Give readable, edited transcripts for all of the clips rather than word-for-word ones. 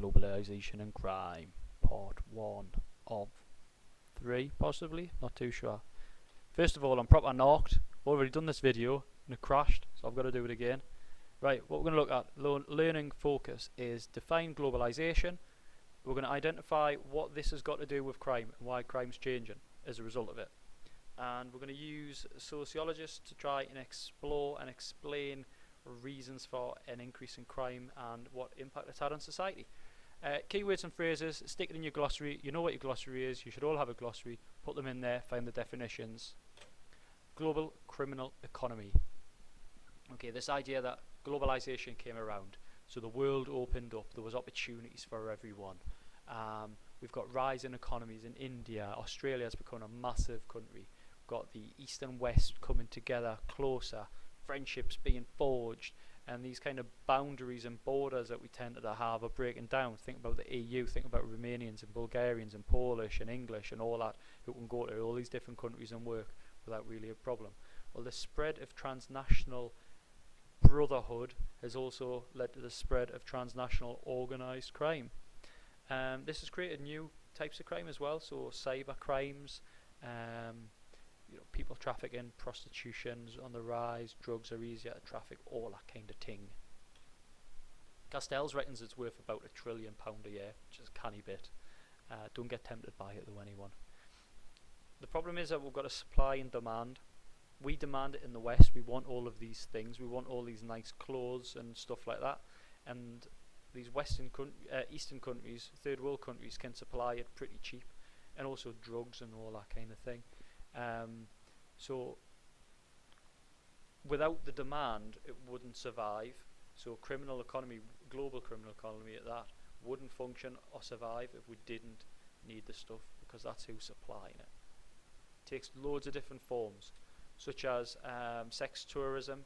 Globalisation and Crime, part 1 of 3, possibly, not too sure. First of all, I'm proper knocked. Already done this video and it crashed, so I've got to do it again. Right, what we're going to look at, learning focus, is define globalisation. We're going to identify what this has got to do with crime and why crime's changing as a result of it. And we're going to use sociologists to try and explore and explain reasons for an increase in crime and what impact it's had on society. Keywords and phrases, stick it in your glossary. You know what your glossary is. You should all have a glossary. Put them in there, find the definitions. Global criminal economy. Okay, this idea that globalization came around, so the world opened up, there was opportunities for everyone. We've got rising economies in India. Australia has become a massive country. We've got the East and West coming together closer, friendships being forged, and these kind of boundaries and borders that we tend to have are breaking down. Think about the EU, think about Romanians and Bulgarians and Polish and English and all that, who can go to all these different countries and work without really a problem. Well, the spread of transnational brotherhood has also led to the spread of transnational organised crime. This has created new types of crime as well, so cyber crimes, people trafficking, prostitution's on the rise, drugs are easier to traffic, all that kind of thing. Castells reckons it's worth about £1 trillion a year, which is a canny bit. Don't get tempted by it though, anyone. The problem is that we've got a supply and demand. We demand it in the West. We want all of these things. We want all these nice clothes and stuff like that. And these Eastern countries, third world countries, can supply it pretty cheap, and also drugs and all that kind of thing. So without the demand, it wouldn't survive. So criminal economy, global criminal economy at that, wouldn't function or survive if we didn't need the stuff, because that's who's supplying it. It takes loads of different forms, such as sex tourism,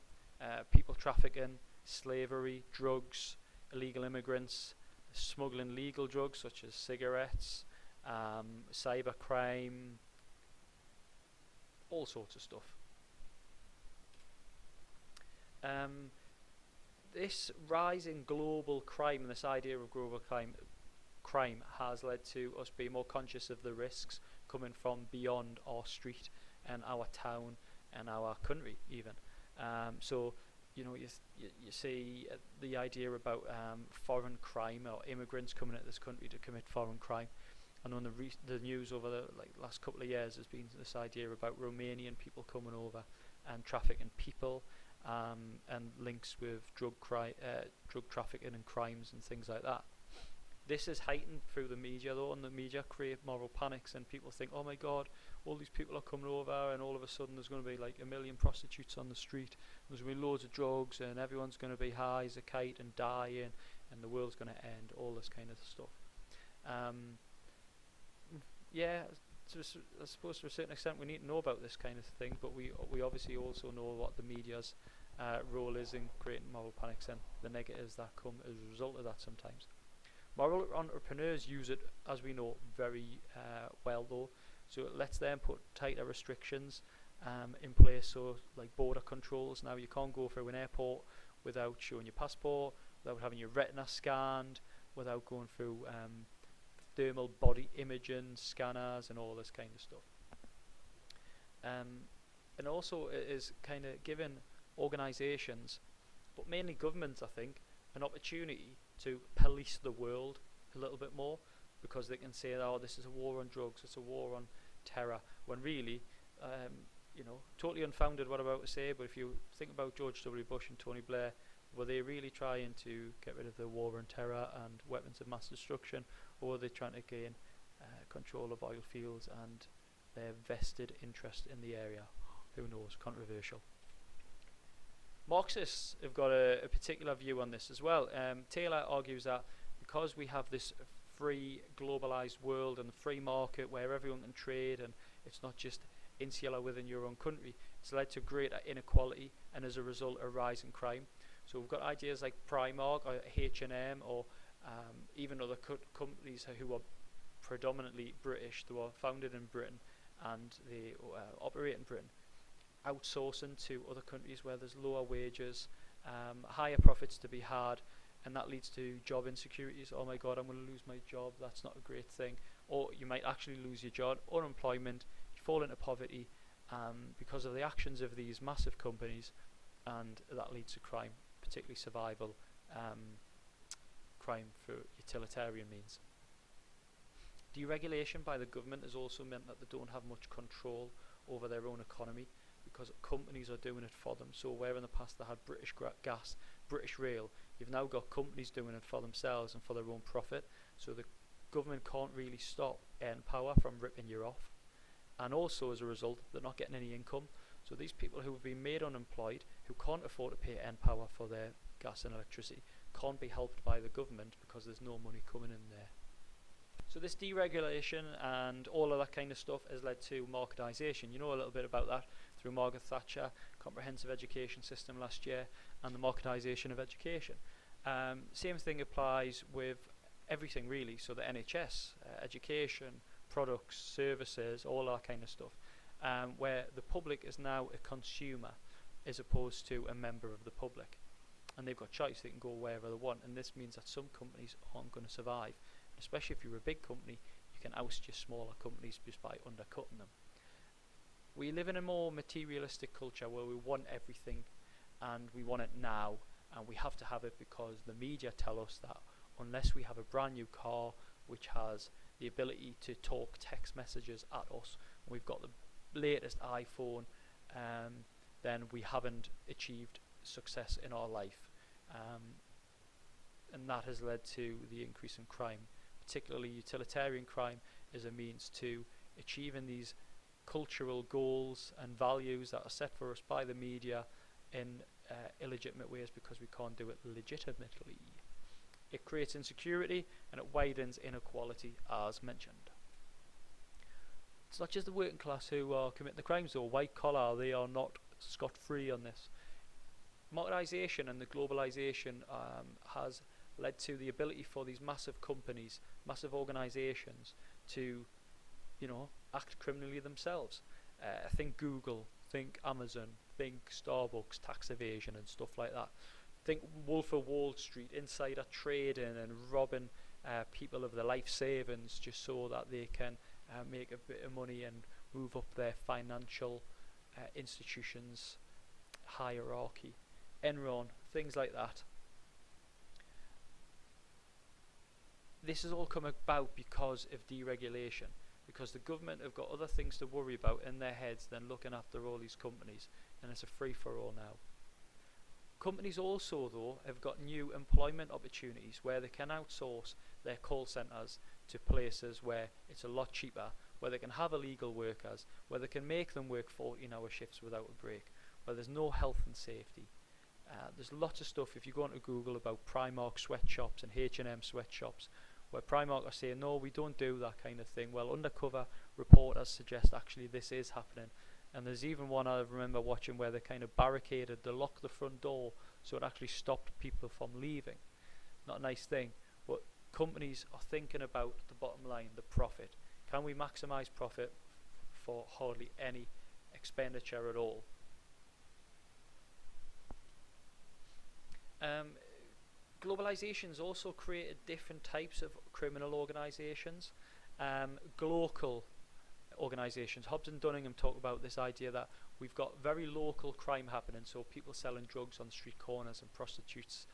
people trafficking, slavery, drugs, illegal immigrants, smuggling legal drugs such as cigarettes, cyber crime, all sorts of stuff. This rise in global crime and this idea of global crime has led to us being more conscious of the risks coming from beyond our street and our town and our country even. So you see the idea about foreign crime or immigrants coming into this country to commit foreign crime. And on the news over the last couple of years has been this idea about Romanian people coming over and trafficking people, and links with drug trafficking and crimes and things like that. This is heightened through the media though, and the media create moral panics, and people think, oh my god, all these people are coming over, and all of a sudden there's going to be like 1 million prostitutes on the street, there's going to be loads of drugs, and everyone's going to be high as a kite and dying, and the world's going to end, all this kind of stuff. Yeah, I suppose to a certain extent we need to know about this kind of thing, but we obviously also know what the media's role is in creating moral panics and the negatives that come as a result of that sometimes. Moral entrepreneurs use it, as we know, very well though, so it lets them put tighter restrictions in place, so like border controls. Now you can't go through an airport without showing your passport, without having your retina scanned, without going through thermal body imaging scanners and all this kind of stuff. And also it is kind of given organisations, but mainly governments I think, an opportunity to police the world a little bit more, because they can say, oh, this is a war on drugs, it's a war on terror, when really, totally unfounded what I'm about to say, but if you think about George W. Bush and Tony Blair, were they really trying to get rid of the war on terror and weapons of mass destruction, or were they trying to gain control of oil fields and their vested interest in the area? Who knows, controversial. Marxists have got a particular view on this as well. Taylor argues that because we have this free globalized world and the free market where everyone can trade and it's not just insular within your own country, it's led to greater inequality and as a result a rise in crime. So we've got ideas like Primark or H&M or even other companies who are predominantly British, who are founded in Britain and they operate in Britain, outsourcing to other countries where there's lower wages, higher profits to be had, and that leads to job insecurities. Oh my god, I'm going to lose my job, that's not a great thing. Or you might actually lose your job, unemployment, you fall into poverty because of the actions of these massive companies, and that leads to crime, particularly survival crime for utilitarian means. Deregulation by the government has also meant that they don't have much control over their own economy, because companies are doing it for them. So where in the past they had British Gas, British Rail, you've now got companies doing it for themselves and for their own profit. So the government can't really stop Power from ripping you off. And also as a result, they're not getting any income. So these people who have been made unemployed, who can't afford to pay Power for their gas and electricity, can't be helped by the government because there's no money coming in there. So this deregulation and all of that kind of stuff has led to marketisation. You know a little bit about that through Margaret Thatcher, comprehensive education system last year, and the marketisation of education. Same thing applies with everything really. So the NHS, education, products, services, all that kind of stuff, where the public is now a consumer as opposed to a member of the public. And they've got choice, they can go wherever they want, and this means that some companies aren't going to survive. Especially if you're a big company, you can oust your smaller companies just by undercutting them. We live in a more materialistic culture where we want everything and we want it now, and we have to have it because the media tell us that unless we have a brand new car which has the ability to talk text messages at us, and we've got the latest iPhone, then we haven't achieved success in our life. And that has led to the increase in crime, particularly utilitarian crime, as a means to achieving these cultural goals and values that are set for us by the media in illegitimate ways because we can't do it legitimately. It creates insecurity and it widens inequality, as mentioned. It's not just the working class who are committing the crimes though. White collar, they are not scot-free on this. Marketisation and the globalisation has led to the ability for these massive companies, massive organisations to, act criminally themselves. Think Google, think Amazon, think Starbucks, tax evasion and stuff like that. Think Wolf of Wall Street, insider trading and robbing people of their life savings just so that they can make a bit of money and move up their financial institutions hierarchy. Enron, things like that. This has all come about because of deregulation, because the government have got other things to worry about in their heads than looking after all these companies, and it's a free-for-all now. Companies also, though, have got new employment opportunities where they can outsource their call centres to places where it's a lot cheaper, where they can have illegal workers, where they can make them work 14-hour shifts without a break, where there's no health and safety. There's lots of stuff if you go onto Google about Primark sweatshops and H&M sweatshops, where Primark are saying, no, we don't do that kind of thing. Well, undercover reporters suggest actually this is happening. And there's even one I remember watching where they kind of barricaded, they locked the front door so it actually stopped people from leaving. Not a nice thing, but companies are thinking about the bottom line, the profit. Can we maximise profit for hardly any expenditure at all? Globalization's also created different types of criminal organisations, local organisations. Hobbs and Dunningham talk about this idea that we've got very local crime happening, so people selling drugs on street corners and prostitutes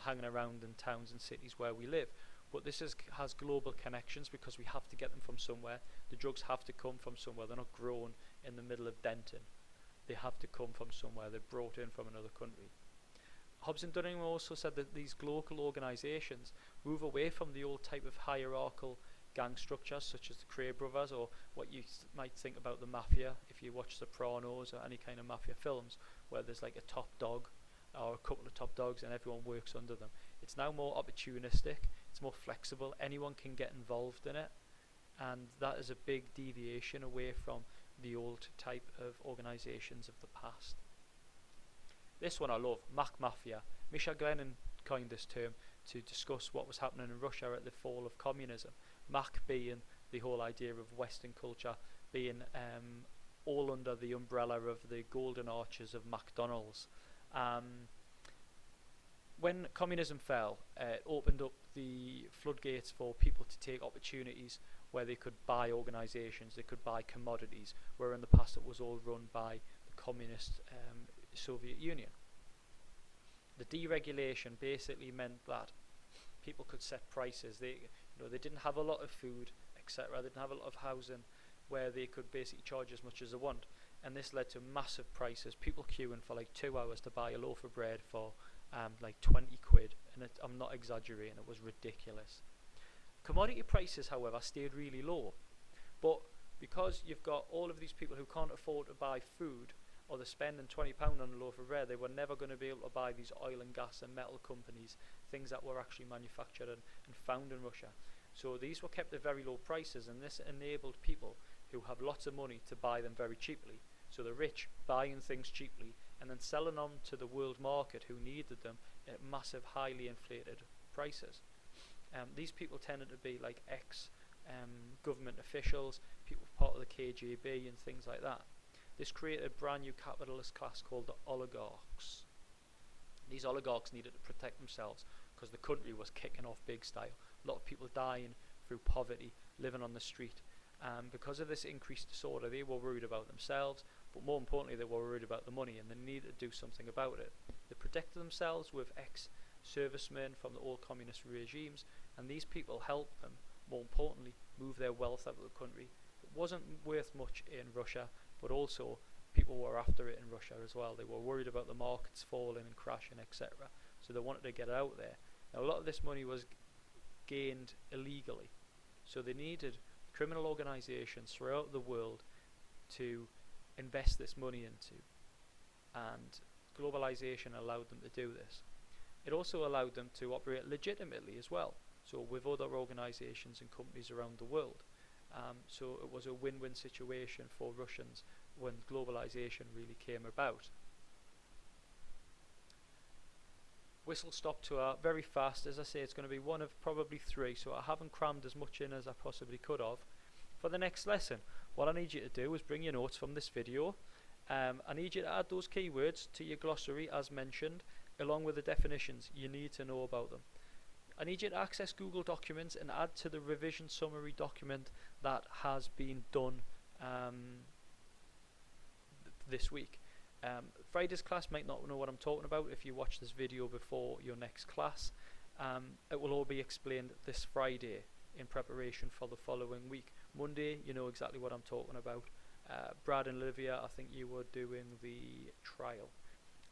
hanging around in towns and cities where we live. But this has global connections because we have to get them from somewhere. The drugs have to come from somewhere. They're not grown in the middle of Denton. They have to come from somewhere. They're brought in from another country. Hobbs and Dunningham also said that these local organisations move away from the old type of hierarchical gang structures such as the Cray brothers, or what you might think about the mafia if you watch Sopranos or any kind of mafia films, where there's like a top dog or a couple of top dogs and everyone works under them. It's now more opportunistic, it's more flexible, anyone can get involved in it, and that is a big deviation away from the old type of organisations of the past. This one I love, McMafia. Misha Glenny coined this term to discuss what was happening in Russia at the fall of communism. Mac being the whole idea of Western culture being all under the umbrella of the golden arches of McDonald's. when communism fell, it opened up the floodgates for people to take opportunities where they could buy organisations, they could buy commodities, where in the past it was all run by the communist Soviet Union. The deregulation basically meant that people could set prices. They didn't have a lot of food, etc. They didn't have a lot of housing where they could basically charge as much as they want, and this led to massive prices. People queuing for like 2 hours to buy a loaf of bread for like 20 quid, and I'm not exaggerating, it was ridiculous. Commodity prices, however, stayed really low, but because you've got all of these people who can't afford to buy food, or they're spending £20 on a loaf of bread, they were never going to be able to buy these oil and gas and metal companies, things that were actually manufactured and found in Russia. So these were kept at very low prices, and this enabled people who have lots of money to buy them very cheaply. So the rich buying things cheaply and then selling them to the world market who needed them at massive, highly inflated prices. These people tended to be like ex-government officials, people part of the KGB and things like that. This created a brand new capitalist class called the oligarchs. These oligarchs needed to protect themselves because the country was kicking off big style. A lot of people dying through poverty, living on the street. Because of this increased disorder, they were worried about themselves, but more importantly, they were worried about the money, and they needed to do something about it. They protected themselves with ex-servicemen from the old communist regimes, and these people helped them, more importantly, move their wealth out of the country. It wasn't worth much in Russia, but also people were after it in Russia as well. They were worried about the markets falling and crashing, etc. So they wanted to get it out there. Now, a lot of this money was gained illegally, so they needed criminal organisations throughout the world to invest this money into, and globalisation allowed them to do this. It also allowed them to operate legitimately as well, so with other organisations and companies around the world. So it was a win-win situation for Russians when globalisation really came about. Whistle stop tour, very fast. As I say, it's going to be one of probably 3, so I haven't crammed as much in as I possibly could have. For the next lesson, what I need you to do is bring your notes from this video. I need you to add those keywords to your glossary as mentioned, along with the definitions. You need to know about them. I need you to access Google Documents and add to the revision summary document that has been done this week. Friday's class might not know what I'm talking about if you watch this video before your next class. It will all be explained this Friday in preparation for the following week. Monday, you know exactly what I'm talking about. Brad and Olivia, I think you were doing the trial.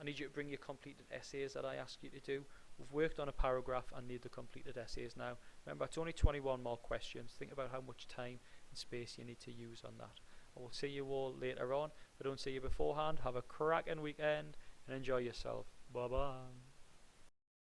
I need you to bring your completed essays that I asked you to do. We've worked on a paragraph and need the completed essays now. Remember, it's only 21 more questions. Think about how much time and space you need to use on that. I will see you all later on. If I don't see you beforehand, have a cracking weekend and enjoy yourself. Bye bye.